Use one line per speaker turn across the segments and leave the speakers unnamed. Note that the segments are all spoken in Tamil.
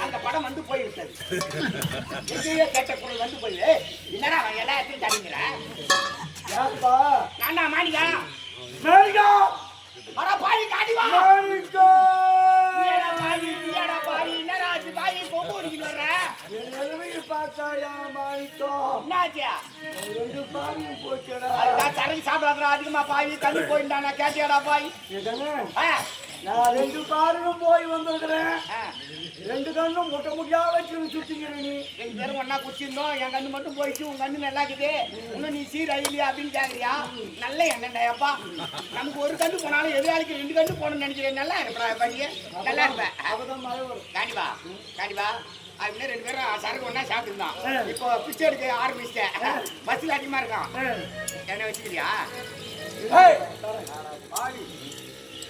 அந்த படம் வந்து போய்விட்டது. எங்கேயோ கேட்ட குரல் வந்து போய் என்னடா அவன் எல்லாத்தையும் தடிங்கிற நான்டா மாணிக்கா மாணிக்கா அட பாய் காடிவா மாணிக்கா நீடா பாய் என்னடா ஆச்சு பாய் போட்டு ஓடிக்கிட்டு வர்ற என்னவே பார்த்தாயா மாணிக்கா என்னாச்சு ரெண்டு பாய் போச்சடா அதான் சரக்கு சாப்பிடாதடா அதிகமா பாய் தண்ணி போயிட்டானா கேட்டியாடா பாய் நான் ரெண்டு பாரும் போய் வந்திருக்கிறேன். ரெண்டு கண்ணும் முட்டை முட்டியா வச்சு சுத்திக்கிறேன். நீ ரெண்டு பேரும் ஒன்னா குச்சிருந்தோம். என் கண்ணு மட்டும் போயிடுச்சு. உன் கண்ணு நல்லா இருக்குது. இன்னும் நீ சீரழியா அப்படின்னு கேக்குறியா? நல்ல எண்ணெய்ப்பா. நமக்கு ஒரு கண்ணு போனாலும் எதிராளிக்கு ரெண்டு கண்ணு போகணும்னு நினைக்கிறேன். நல்லா இருப்பா பையன், நல்லா இருப்பேன். அப்பதான் மழை வரும். காண்டிவா காண்டிவா அப்படின்னு ரெண்டு பேரும் சரக்கு ஒன்னா சாப்பிட்டுருந்தோம். இப்போ பிச்சை எடுக்க ஆரம்பிச்சிட்டேன். பஸ்ல அதிகமா இருக்கான். என்ன வச்சுக்கிறியா?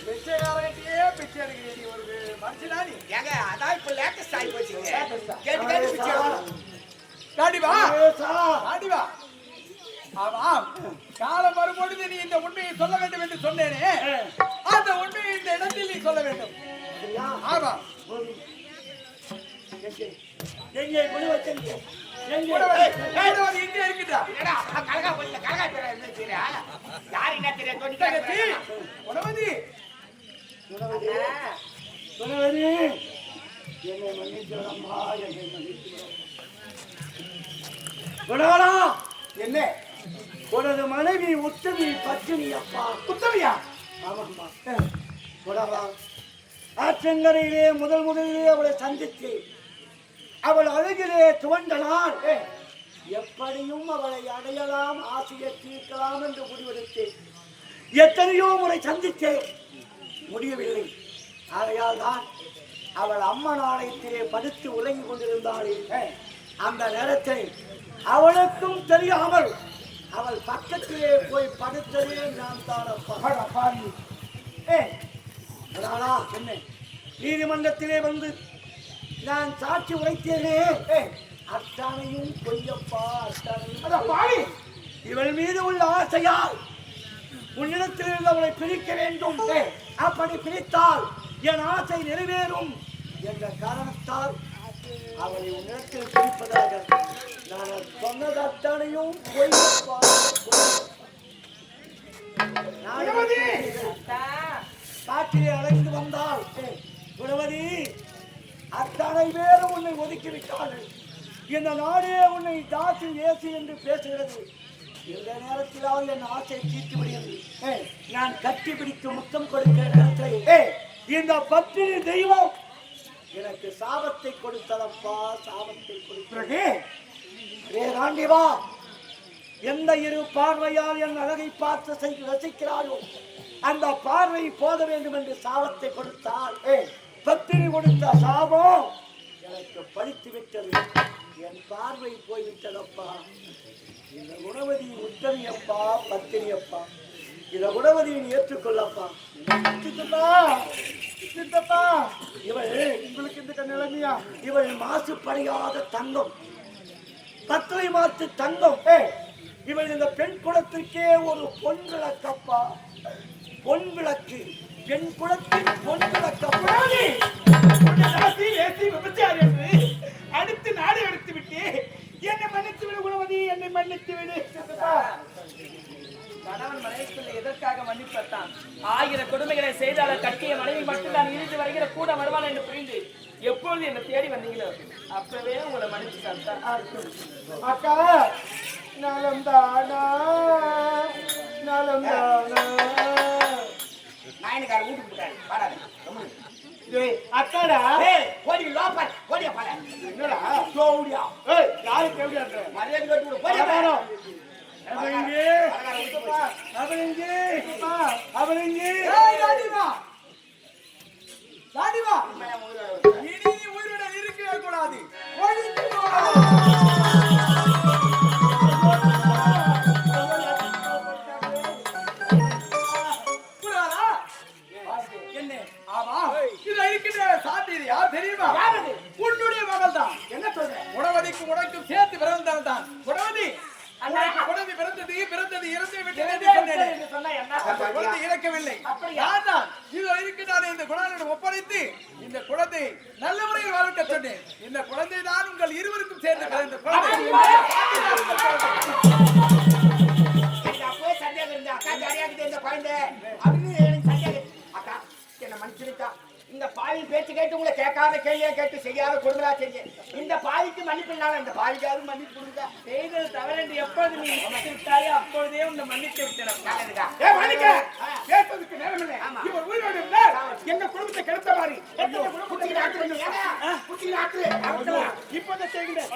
பிச்சைக்காரங்கிட்டே பிச்சை எடுக்கிறீங்க ஒரு மனுஷனா நீ? ஏங்க அதான் இப்ப லேட்டஸ்ட் ஆகி போச்சுங்க. கேட்டு கேட்டு பிச்சை எடுக்கணும். காண்டிவா காண்டிவா ஆமாம், காலம் வரும்பொழுது நீ இந்த உண்மையை சொல்ல வேண்டும் என்று சொன்னேனே, அந்த உண்மையை இந்த இடத்தில் நீ சொல்ல வேண்டும். ஆமா எங்கே குழு வச்சிருக்க? எங்க இருக்குதா? கலகா போயில கலகா பேர என்ன தெரியா? யாரு என்ன தெரியா? தொண்டிக்காரச்சி குணவதி குணவதி குணவதி என்னை மன்னிச்சுடம்மா, என்னை மன்னிச்சுடா. குணவரா என்ன? உனது மனைவி உத்தமி பத்தினி அப்பா. உத்தமியா? ஆமாம்மா. குணவரா ஆற்றங்கரையிலே முதலிலே அவளை சந்தித்து அவள் அழகிலே துவண்டனால் எப்படியும் அவளை அடையலாம், ஆசையை தீர்க்கலாம் என்று முடிவெடுத்தேன். எத்தனையோ முறை சந்தித்தேன், முடியவில்லை. ஆகையால் தான் அவள் அம்மன் ஆலயத்திலே படுத்து உறங்கி கொண்டிருந்தாளே, அந்த நேரத்தை அவளுக்கும் தெரியாமல் அவள் பக்கத்திலே போய் படுத்ததே நான் தான். என்ன நீதிமன்றத்திலே வந்து நான் சாட்சி உரைத்தேனே, அத்தானையும் பொய்யப்பா, அத்தானையும். இவள் மீது உள்ள ஆசையால் உன்னிடத்திலிருந்து அவளை பிரிக்க வேண்டும். அப்படி பிரித்தால் என் ஆசை நிறைவேறும் என்ற காரணத்தால் அவளை உன்னிடத்தில் பிரிப்பதாக நான் சொன்னது அத்தானையும் பொய்யப்பா. காட்டிலே அழைந்து வந்தால் குணவதி அத்தனை பேரும் உன்னை ஒதுக்கிவிட்டார்கள். இந்த நாடே உன்னை தாசி ஏசி என்று பேசுகிறது. இந்த நேரத்திலாவது என் ஆசை தீர்த்து விடுகிறது. நான் கட்டி பிடித்து முத்தம் கொடுக்கிற நேரத்தை இந்த பத்தினி தெய்வம் எனக்கு சாபத்தை கொடுத்ததப்பா, சாபத்தை கொடுத்தது. காண்டிவா எந்த இரு பார்வையால் என் அழகை பார்த்து ரசிக்கிறாயோ அந்த பார்வை போத வேண்டும் என்று சாபத்தை கொடுத்தால் பத்தினி கொடுத்த சாபம் எனக்கு பழித்து விட்டது. என் பார்வை போய்விட்டதப்பா. இந்த குணவதி உத்தமியப்பா, பத்தினியப்பா, இந்த குணவதியை ஏற்றுக்கொள்ளப்பா. இவள் உங்களுக்கு இந்த நிலைமையா? இவள் மாசுபடியாத தங்கம், பத்திரை மாத்து தங்கம். இவள் இந்த பெண் குலத்திற்கே ஒரு பொன் விளக்கப்பா, பொன் விளக்கு, பெண் குலத்தின் பொன் விளக்கப்படாது. அடுத்து நாடு எடுத்து விட்டு என்னை மன்னித்து விடு குணவதி, என்னை மன்னித்து விடு.
கணவன் மனைவிக்குள்ள எதற்காக மன்னிப்பத்தான்? 1000 கொடுமைகளை செய்தால கட்டிய மனைவி மட்டும் தான் இருந்து வருகிற கூட வருவான் என்று புரிந்து எப்பொழுது என்னை தேடி வந்தீங்களோ அப்பவே உங்களை மன்னிச்சு தந்தான்.
அக்கா நலம் தானா, நலம் தானா. நாயனக்கார வீட்டுக்கு போட்டாரு பாடாது. அக்காடா ஓடி லோப்பர் ஓடியா பாட. என்னடா சோடியா? யாரு கேடியான்ற மரியாதை கட்டி விடு. போடியா பாரோ. அவனே அவனே அவனே. ஏய் டாடிவா டாடிவா, நீ உயிரோட இருக்கவே கூடாது. ஓடிட்டு போ. தெரியுமா? உன்னுடைய மகள் தான். என்ன சொல்ற? உணவதிக்கு உனக்கும் சேர்த்து பிறந்தவள் தான். உணவதி அன்னைக்கு குழந்தை பிறந்தது இறந்து விட்டது என்று சொன்னேன்.
என்று சொன்னா என்ன?
குழந்தை இறக்கவில்லை. நான் இதோ இருக்கிறானே இந்த குழந்தையிடம் ஒப்படைத்து இந்த குழந்தை நல்ல முறையில் வளர்க்க சொன்னேன். இந்த குழந்தை தான் உங்கள் இருவருக்கும் சேர்ந்த இந்த குழந்தை.
அப்பவே சந்தேகம் இருந்தா அக்கா ஜாலியாக்குது இந்த குழந்தை அப்படின்னு எனக்கு சந்தேகம். அக்கா என்ன மன்னிச்சிருக்கா, இந்த பாவி பேச்சு கேட்டு உங்களை கேட்காத கேள்வியா கேட்டு செய்யாத கொடுங்களா செஞ்சு இந்த பாவிக்கு மன்னிப்பினால இந்த பாவிக்காவது மன்னிப்பு கொடுங்க.
செய்தது தவறு என்று எப்போது நீ மன்னித்து விட்டாயோ அப்பொழுதே உன்னை மன்னித்து விட்டேன்.
பேசுறதுக்கு நேரம் இல்லை. இவர் உயிரோடு இருந்தால் எங்க குடும்பத்தை கெடுத்த மாதிரி இப்பதான் செய்கிறேன்.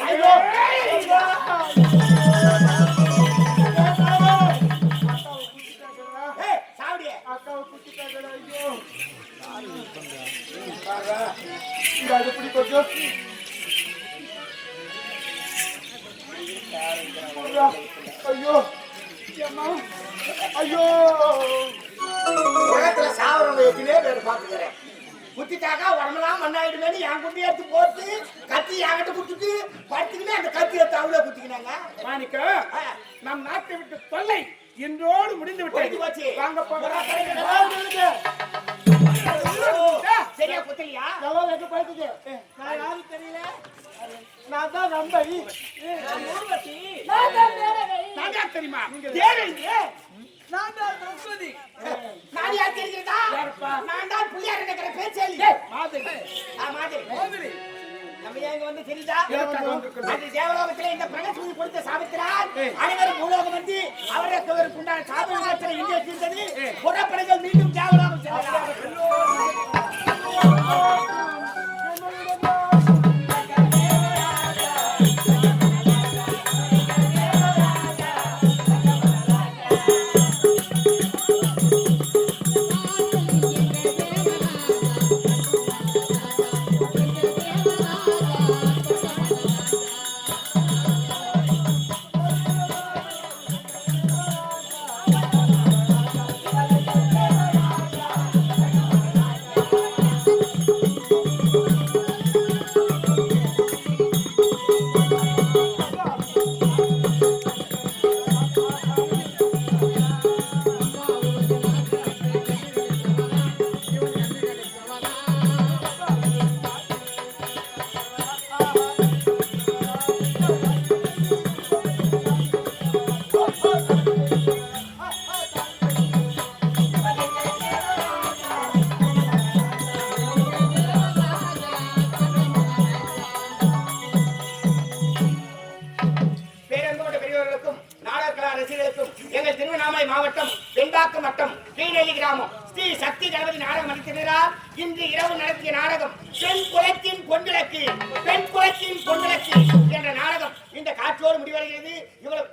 சாவடியே அக்காவை குத்திட்டாங்க. ஐயோ ஐயோ உலகத்துல சாவரவங்க எத்தனையோ பேர் பாத்துக்கிறேன். குத்திட்டாக்கா உடம்பெல்லாம் மண்ணாயிடுமே என் குட்டி எடுத்து போட்டு கத்தி என்கிட்ட குத்திட்டு படுத்துக்கினே அந்த கத்தி எடுத்து அவ்வளோ குத்திக்கினாங்க.
மாணிக்க நம் நாட்டை விட்டு தொல்லை இன்றோடு முடிந்து விட்டது.
வாங்க போக சரியா குத்தலையா?
எல்லாம் எங்க போயிட்டு நான் யாரும் தெரியல. நான் தான் நம்பி
நான் தான் தெரியுமா
நான் தான் ரகுபதி.
நான் யார் தெரிகிறதா? நான் தான் புள்ளியார் இருக்கிற பேச்சேலி
மாதிரி
மாதிரி நம்ம ஏங்க வந்து தெரியுதா? அது தேவலோகத்திலே இந்த பிரகஸ்பதி கொடுத்த சாபத்தினால் அனைவரும் பூலோகம் வந்து அவருக்கு உண்டான சாபங்களை இங்கே வச்சிருந்தது. புறப்படைகள் மீண்டும் தேவலோகம் செல்கிறார். மாவட்டம் வெண்பாக்கம் வட்டம் கீழேலி கிராமம் ஸ்ரீ சக்தி கணபதி நாடகம் நடத்துகிறார். இன்று இரவு நடத்திய நாடகம் பெண் குலத்தின் பொன்விளக்கு என்ற நாடகம் இந்த காட்சியோடு முடிவடைகிறது. இவ்வளவு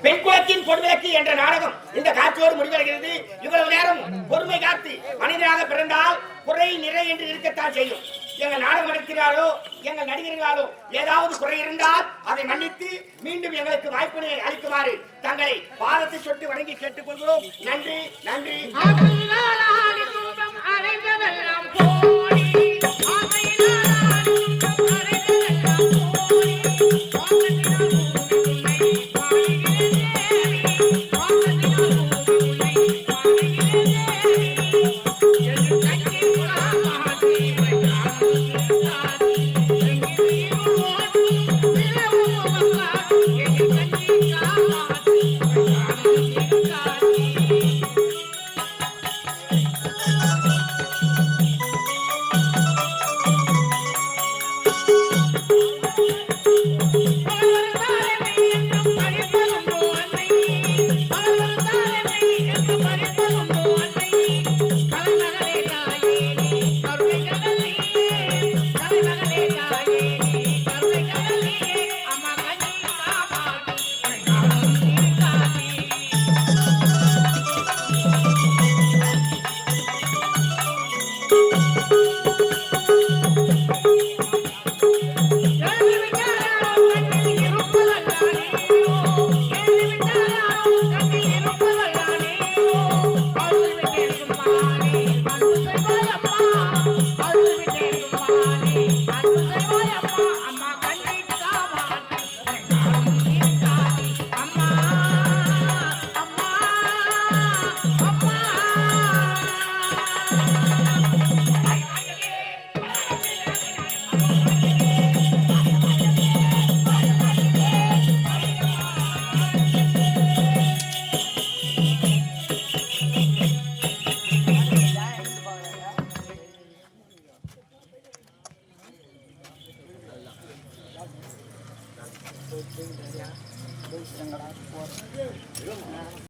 பெண் குலத்தின் பொன்விளக்கு என்ற நாடகம் இந்த காட்சியோடு முடிவடைகிறது. இவ்வளவு நேரம் பொறுமை காத்து மனிதனாக பிறந்தால் குறை நிறை என்று இருக்கத்தான் செய்யும். எங்கள் நாடகம் நடத்தினாலோ எங்கள் நடிகர்களாலோ ஏதாவது குறை இருந்தால் அதை மன்னித்து மீண்டும் எங்களுக்கு வாய்ப்பினை அளிக்குமாறு தங்களை பாதத்தை சொட்டு வணங்கி கேட்டுக்கொள்கிறோம். நன்றி நன்றி. போயிட்டு